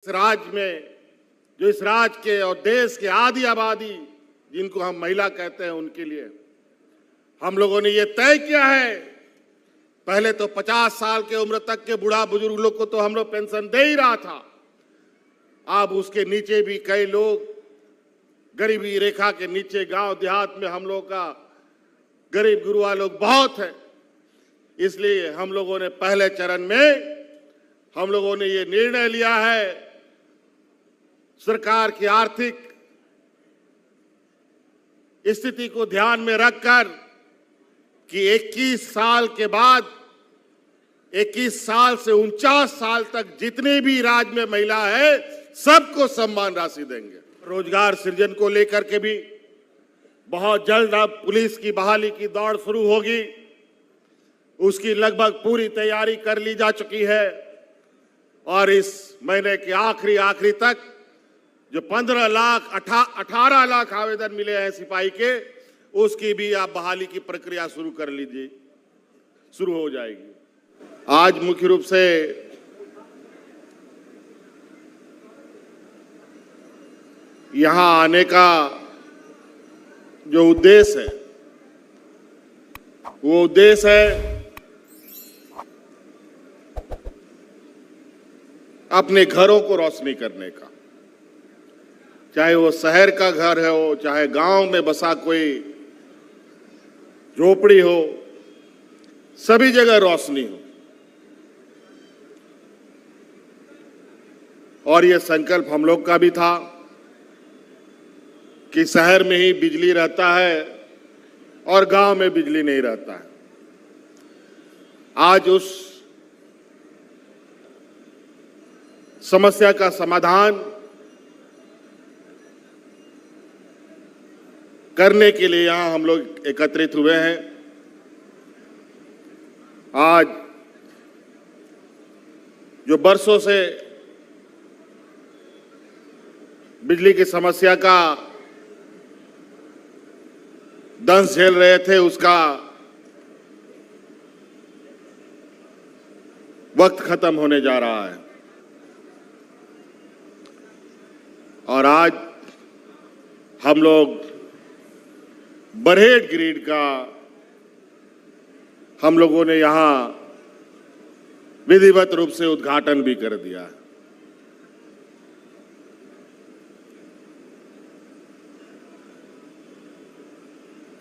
इस राज्य में जो इस राज्य के और देश के आधी आबादी जिनको हम महिला कहते हैं उनके लिए हम लोगों ने ये तय किया है। पहले तो 50 साल के उम्र तक के बूढ़ा बुजुर्ग लोग को तो हम लोग पेंशन दे ही रहा था। अब उसके नीचे भी कई लोग गरीबी रेखा के नीचे गांव देहात में हम लोग का गरीब गुरुआ लोग बहुत है। इसलिए हम लोगों ने पहले चरण में हम लोगों ने ये निर्णय लिया है सरकार की आर्थिक स्थिति को ध्यान में रखकर कि 21 साल के बाद 21 साल से 49 साल तक जितने भी राज्य में महिला है सबको सम्मान राशि देंगे। रोजगार सृजन को लेकर के भी बहुत जल्द अब पुलिस की बहाली की दौड़ शुरू होगी। उसकी लगभग पूरी तैयारी कर ली जा चुकी है और इस महीने के आखिरी तक जो 15 लाख 18 लाख आवेदन मिले हैं सिपाही के, उसकी भी आप बहाली की प्रक्रिया शुरू कर लीजिए, शुरू हो जाएगी। आज मुख्य रूप से यहां आने का जो उद्देश्य है वो उद्देश्य है अपने घरों को रोशनी करने का, चाहे वो शहर का घर है हो, चाहे गांव में बसा कोई झोपड़ी हो, सभी जगह रोशनी हो। और ये संकल्प हम लोग का भी था कि शहर में ही बिजली रहता है और गांव में बिजली नहीं रहता है। आज उस समस्या का समाधान करने के लिए यहां हम लोग एकत्रित हुए हैं। आज जो बरसों से बिजली की समस्या का दंश झेल रहे थे, उसका वक्त खत्म होने जा रहा है और आज हम लोग बरहेट ग्रिड का हम लोगों ने यहां विधिवत रूप से उद्घाटन भी कर दिया है।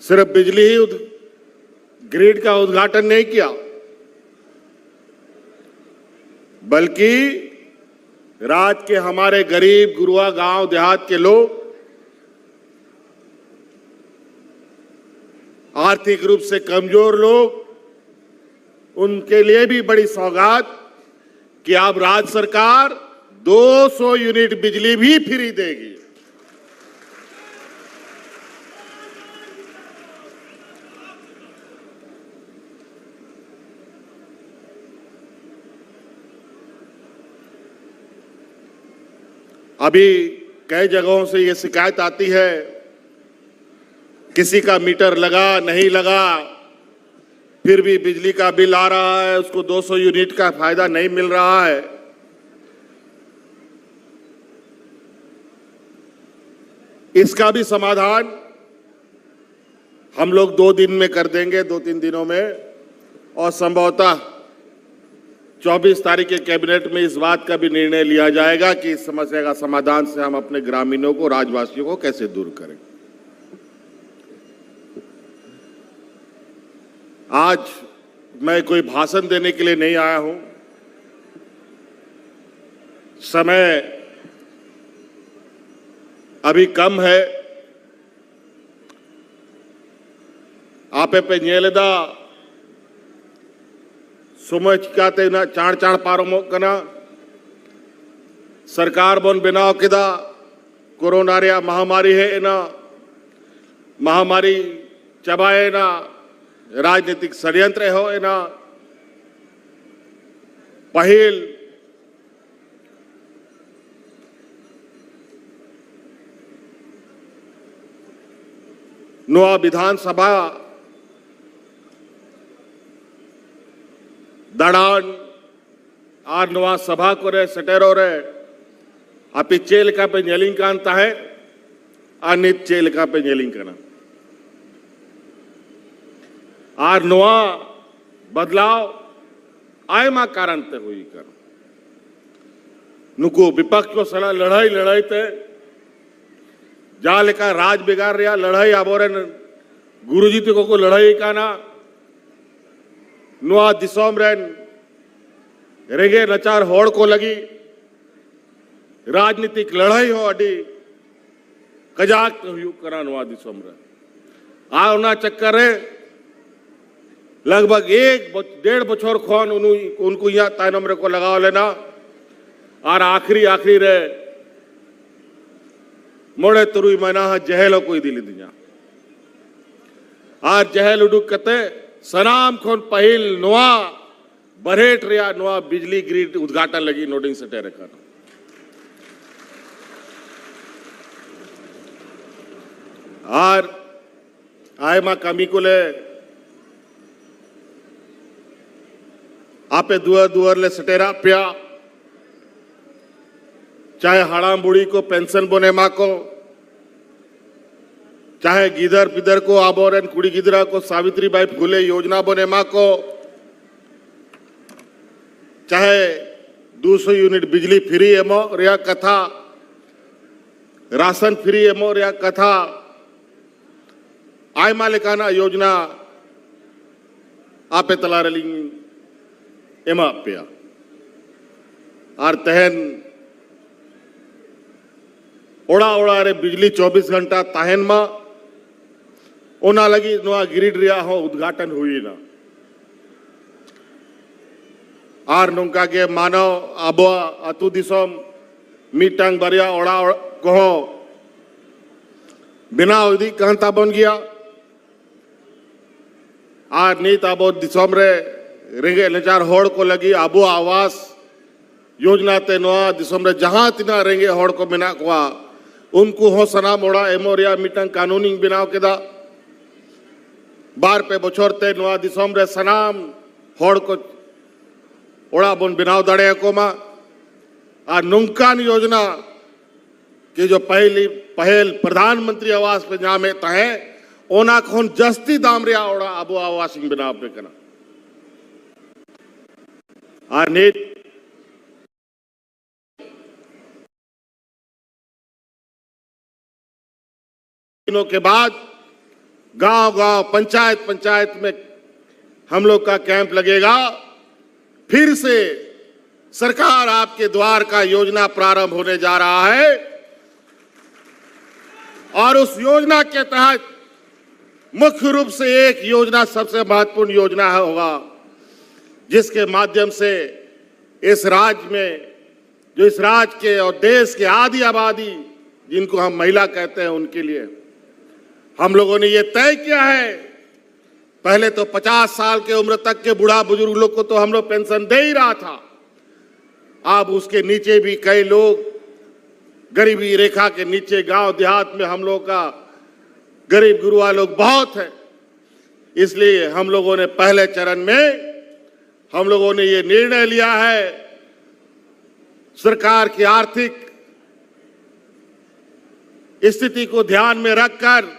सिर्फ बिजली ही ग्रिड का उद्घाटन नहीं किया, बल्कि राज्य के हमारे गरीब गुरुआ गांव देहात के लोग, आर्थिक रूप से कमजोर लोग, उनके लिए भी बड़ी सौगात कि अब राज्य सरकार 200 यूनिट बिजली भी फ्री देगी। अभी कई जगहों से ये शिकायत आती है, किसी का मीटर लगा नहीं लगा फिर भी बिजली का बिल आ रहा है, उसको 200 यूनिट का फायदा नहीं मिल रहा है। इसका भी समाधान हम लोग 2 दिन में कर देंगे, 2-3 दिनों में, और संभवतः 24 तारीख के कैबिनेट में इस बात का भी निर्णय लिया जाएगा कि इस समस्या का समाधान से हम अपने ग्रामीणों को, राज्यवासियों को कैसे दूर करें। आज मैं कोई भाषण देने के लिए नहीं आया हूं। समय अभी कम है। आपे पे न्येलदा समय चिकाते ना चाण पारो कना सरकार बन बनाव किदा कोरोना रे महामारी है एना महामारी चबाए ना राजनीतिक षड्यंत्र हो एना पहिल नवा विधानसभा दाड़ान आर नवा सभा को सेटेरो रे आपी चेलका पे ᱧᱮᱞᱤᱧ ᱠᱟᱱ ᱛᱟᱦᱮᱸ ᱟᱨ ᱱᱤᱛ ᱪᱮᱞᱮᱠᱟ ᱯᱮ ᱧᱮᱞᱤᱧ ᱠᱟᱱᱟ और नवा बदलाव आयमा कारण ते हुई कर नुको विपक्ष को सला लड़ाई लड़ाई ते जाले का राज बिगाड़ रहा लड़ाई आबोरे गुरुजी ते को लड़ाई का ना नवा दिसोम रेन रेगे नचार होड़ को लगी राजनीतिक लड़ाई हो अडी कजाक हुई करा नवा दिसोम रे आ उना चक्कर है लगभग 1.5 बछर खन उनको यहाँ तायनम रे को लगाव लेना और आखिरी रे मोड़े तुरुई महीना जहेलो कोई दिली दिया और जहेल उडुक कते सनाम खन पहिल नवा बरहेट रिया नवा बिजली ग्रिड उद्घाटन लगी नोटिंग से टेरे का और आय मा कमी को ले आपे दुआर ले सटेरा पिया चाहे हड़ाम बुढ़ी को पेंशन बोने माँ को चाहे गिदर पिदर को आबोरन कुड़ी गिदरा को सावित्री बाई फुले योजना बोने माँ को चाहे 200 यूनिट बिजली फ्री एमो रिया कथा राशन फ्री एमो रिया कथा आय मालिकाना योजना आपे तला रही एमा पिया और तहन ओड़ा रे बिजली 24 घंटा तहन मा ओना लगी नवा ग्रिड रिया हो उद्घाटन हुई ना और नौका के मानव अब अतु दिसम मीटांग बरिया ओड़ा कहो बिना उदी कहता बन गया और नीत अब दिसम रे रेंगे नचार होड़ को लगी आबो आवास योजना ते नवा दिसम रे जहां तिना रेंगे होड़ को बिना कुआ उनको हो सना मोड़ा एमोरिया मीटंग कानूनी बिनाव केदा बार पे बछोर ते नवा दिसम रे सनाम होड़ को ओड़ा बन बिनाव दड़े को मा आ नौकान योजना के जो पहल प्रधानमंत्री आवास पे जामे तहे ओना खोन जस्ती दाम रिया ओड़ा आबो आवास बिनाव पे कना और नीट दिनों के बाद गांव पंचायत में हम लोग का कैंप लगेगा फिर से सरकार आपके द्वार का योजना प्रारंभ होने जा रहा है और उस योजना के तहत मुख्य रूप से एक योजना सबसे महत्वपूर्ण योजना होगा जिसके माध्यम से इस राज्य में जो इस राज्य के और देश के आधी आबादी जिनको हम महिला कहते हैं उनके लिए हम लोगों ने ये तय किया है पहले तो 50 साल के उम्र तक के बूढ़ा बुजुर्ग लोग को तो हम लोग पेंशन दे ही रहा था अब उसके नीचे भी कई लोग गरीबी रेखा के नीचे गांव देहात में हम लोग का गरीब गुरुआ लोग बहुत है इसलिए हम लोगों ने पहले चरण में हम लोगों ने ये निर्णय लिया है सरकार की आर्थिक स्थिति को ध्यान में रखकर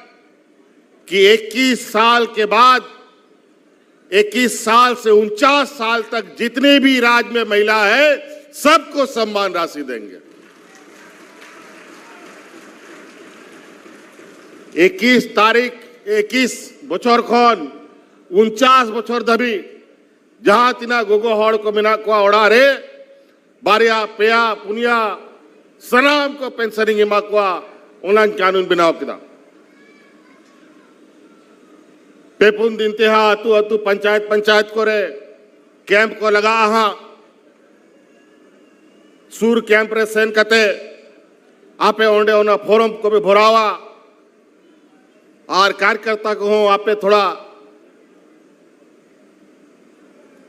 कि 21 साल के बाद 21 साल से 49 साल तक जितने भी राज्य में महिला है सबको सम्मान राशि देंगे 21 बछर खन 49 बछर धबी जहां तिना गोगो हड़ को मिना को ओड़ा रे बारिया पेया पुनिया सनाम को पेंशनिंग एमा को ओना कानून बनाव किदा पेपुन दिन ते हा अतु पंचायत को रे कैंप को लगा हा सूर कैंप रे सेन कते आपे ओंडे ओना फोरम को भी भरावा और कार्यकर्ता को हो आपे थोड़ा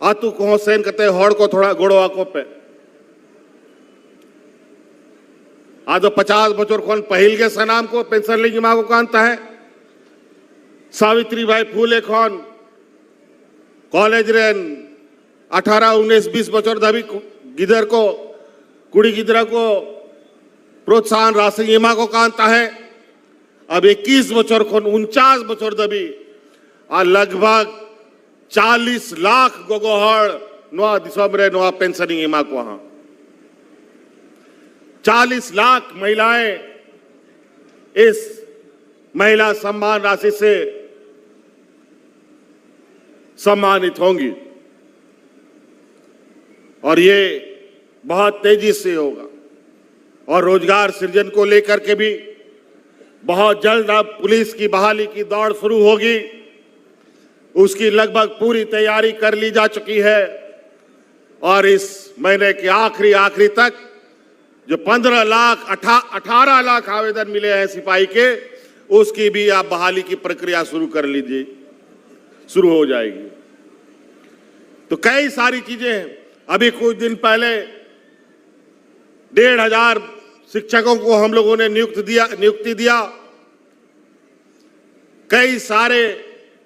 आतु को सेन कते होड़ को थोड़ा गोड़वा को पे आज 50 बछर खन पहिल के सनाम को पेंशन लेगी मांगो कांता है सावित्री बाई फूले खन कॉलेज रेन 18 19 20 बछर धबी गिदर को कुड़ी गिदरा को प्रोत्साहन राशि एमा को कांता है अब 21 बचर को 49 बचर दबी आ लगभग 40 लाख गोगोहर नोआ दिसंबर नोआ पेंशनिंग एमा को 40 लाख महिलाएं इस महिला सम्मान राशि से सम्मानित होंगी और ये बहुत तेजी से होगा। और रोजगार सृजन को लेकर के भी बहुत जल्द अब पुलिस की बहाली की दौड़ शुरू होगी। उसकी लगभग पूरी तैयारी कर ली जा चुकी है और इस महीने के आखिरी तक जो 15 लाख 18 लाख आवेदन मिले हैं सिपाही के, उसकी भी आप बहाली की प्रक्रिया शुरू कर लीजिए, शुरू हो जाएगी। तो कई सारी चीजें हैं। अभी कुछ दिन पहले 1,500 शिक्षकों को हम लोगों ने नियुक्ति दिया। कई सारे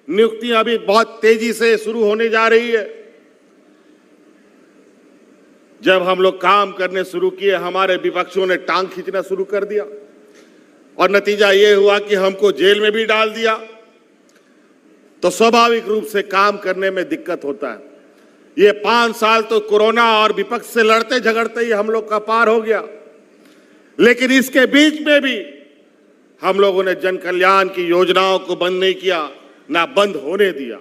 नियुक्तियां अभी बहुत तेजी से शुरू होने जा रही है। जब हम लोग काम करने शुरू किए, हमारे विपक्षियों ने टांग खींचना शुरू कर दिया और नतीजा ये हुआ कि हमको जेल में भी डाल दिया। तो स्वाभाविक रूप से काम करने में दिक्कत होता है। ये 5 साल तो कोरोना और विपक्ष से लड़ते झगड़ते ही हम लोग का पार हो गया, लेकिन इसके बीच में भी हम लोगों ने जन कल्याण की योजनाओं को बंद नहीं किया, ना बंद होने दिया।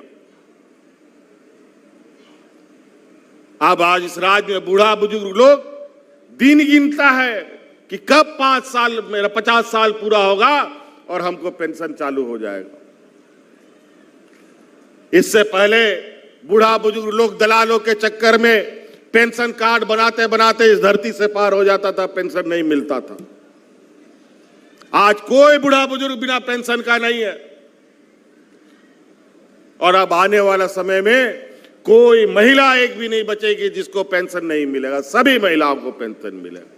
अब आज इस राज्य में बूढ़ा बुजुर्ग लोग दिन गिनता है कि कब 5 साल मेरा 50 साल पूरा होगा और हमको पेंशन चालू हो जाएगा। इससे पहले बूढ़ा बुजुर्ग लोग दलालों के चक्कर में पेंशन कार्ड बनाते बनाते इस धरती से पार हो जाता था, पेंशन नहीं मिलता था। आज कोई बूढ़ा बुजुर्ग बिना पेंशन का नहीं है और अब आने वाला समय में कोई महिला एक भी नहीं बचेगी जिसको पेंशन नहीं मिलेगा, सभी महिलाओं को पेंशन मिलेगा।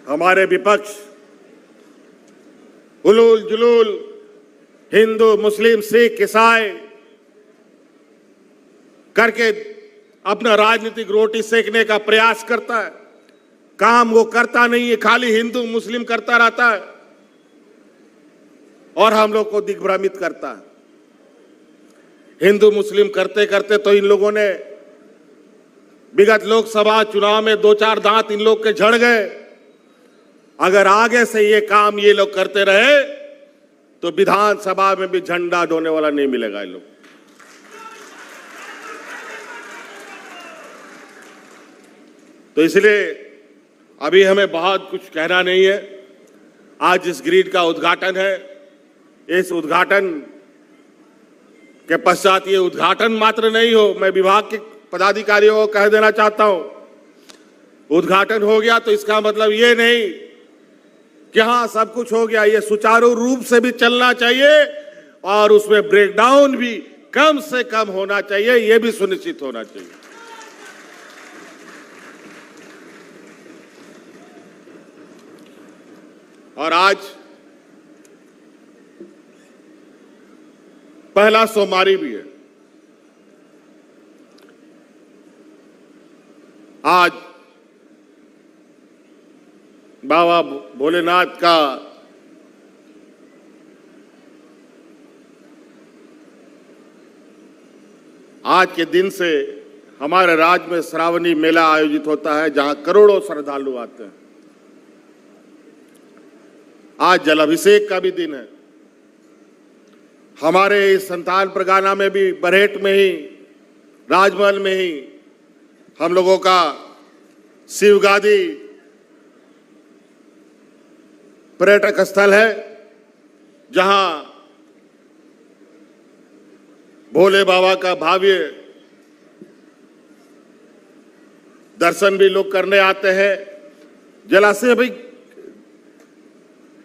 हमारे विपक्ष उलूल जुलूल हिंदू मुस्लिम सिख ईसाई करके अपना राजनीतिक रोटी सेकने का प्रयास करता है। काम वो करता नहीं है, खाली हिंदू मुस्लिम करता रहता है और हम लोग को दिग्भ्रमित करता है। हिंदू मुस्लिम करते करते तो इन लोगों ने विगत लोकसभा चुनाव में 2-4 दांत इन लोग के झड़ गए। अगर आगे से ये काम ये लोग करते रहे तो विधानसभा में भी झंडा ढोने वाला नहीं मिलेगा इन लोग। तो इसलिए अभी हमें बहुत कुछ कहना नहीं है। आज इस ग्रिड का उद्घाटन है। इस उद्घाटन के पश्चात ये उद्घाटन मात्र नहीं हो, मैं विभाग के पदाधिकारियों को कह देना चाहता हूं, उद्घाटन हो गया तो इसका मतलब ये नहीं कि हाँ सब कुछ हो गया। ये सुचारू रूप से भी चलना चाहिए और उसमें ब्रेकडाउन भी कम से कम होना चाहिए, ये भी सुनिश्चित होना चाहिए। और आज पहला सोमवारी भी है। आज बाबा भोलेनाथ का आज के दिन से हमारे राज्य में श्रावणी मेला आयोजित होता है, जहां करोड़ों श्रद्धालु आते हैं। आज जलाभिषेक का भी दिन है। हमारे इस संतान परगना में भी बरहेट में ही, राजमहल में ही हम लोगों का शिवगादी पर्यटक स्थल है, जहां भोले बाबा का भव्य दर्शन भी लोग करने आते हैं। जलाशय भी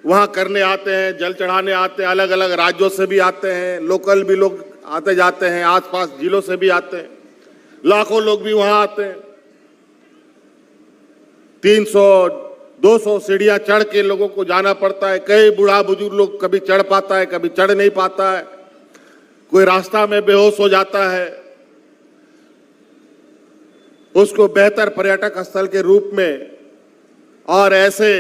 वहां करने आते हैं, जल चढ़ाने आते हैं। अलग अलग राज्यों से भी आते हैं, लोकल भी लोग आते जाते हैं, आसपास जिलों से भी आते हैं। लाखों लोग भी वहां आते हैं। 300-200 सीढ़ियां चढ़ के लोगों को जाना पड़ता है। कई बूढ़ा बुजुर्ग लोग कभी चढ़ पाता है, कभी चढ़ नहीं पाता है, कोई रास्ता में बेहोश हो जाता है। उसको बेहतर पर्यटक स्थल के रूप में और ऐसे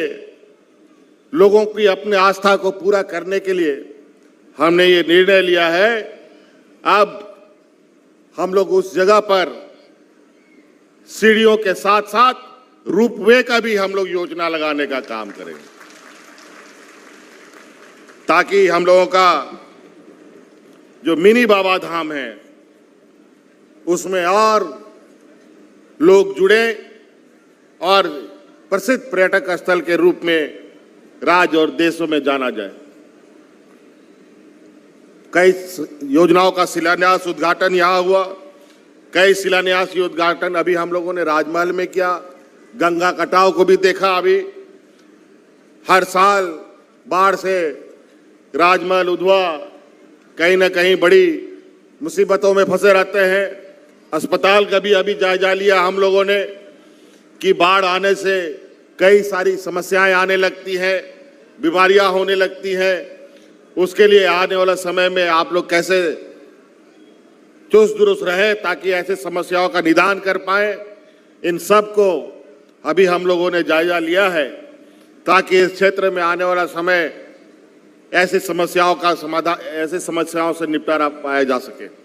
लोगों की अपनी आस्था को पूरा करने के लिए हमने ये निर्णय लिया है। अब हम लोग उस जगह पर सीढ़ियों के साथ साथ रोपवे का भी हम लोग योजना लगाने का काम करेंगे, ताकि हम लोगों का जो मिनी बाबा धाम है उसमें और लोग जुड़े और प्रसिद्ध पर्यटक स्थल के रूप में राज्य और देशों में जाना जाए। कई योजनाओं का शिलान्यास उद्घाटन यहाँ हुआ, कई शिलान्यास उद्घाटन अभी हम लोगों ने राजमहल में किया, गंगा कटाव को भी देखा। अभी हर साल बाढ़ से राजमहल उधवा कहीं ना कहीं बड़ी मुसीबतों में फंसे रहते हैं। अस्पताल का भी अभी जायजा लिया हम लोगों ने कि बाढ़ आने से कई सारी समस्याएं आने लगती हैं, बीमारियां होने लगती हैं। उसके लिए आने वाला समय में आप लोग कैसे चुस्त दुरुस्त रहे ताकि ऐसे समस्याओं का निदान कर पाए, इन सब को अभी हम लोगों ने जायजा लिया है, ताकि इस क्षेत्र में आने वाला समय ऐसी समस्याओं का समाधान, ऐसे समस्याओं से निपटारा पाया जा सके।